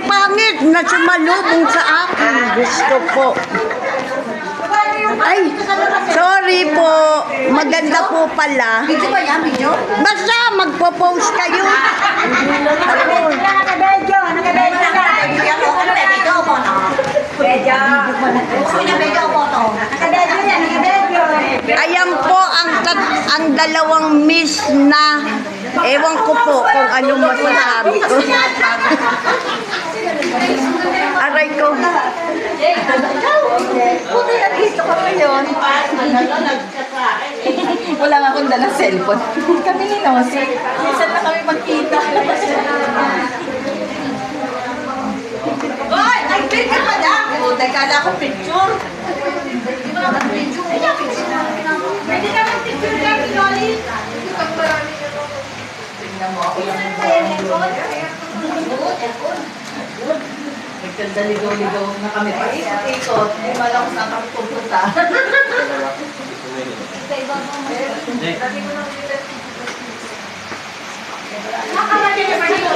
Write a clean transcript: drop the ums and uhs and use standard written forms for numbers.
pangit na sumalubong sa akin. Gusto po. Ay, sorry po. Maganda po pala. Video ba yan? Video? Basta magpo-post kayo. Nakabedyo na. Nakabedyo po no? Bedyo. Gusto niya bedyo po no? Nakabedyo yan, nakabedyo. Ayan po ang dalawang miss na ewan ko po kung anong masasabi ko. Aray ko. Buti na dito ko ngayon. Wala nga akong dalang cellphone. Kami ni Nosy. Minsan na kami magkita. Hoy! Nag-pin ka pa na! Buti kala ko picture. Hindi mo naman picture. Pwede naman picture ka, Loli. Tingnan mo ako lang. Nagkandaligaw-ligaw na kami pa ikot. Hindi ba lang kung saan kami pupunta? Nakakarating na ba dito?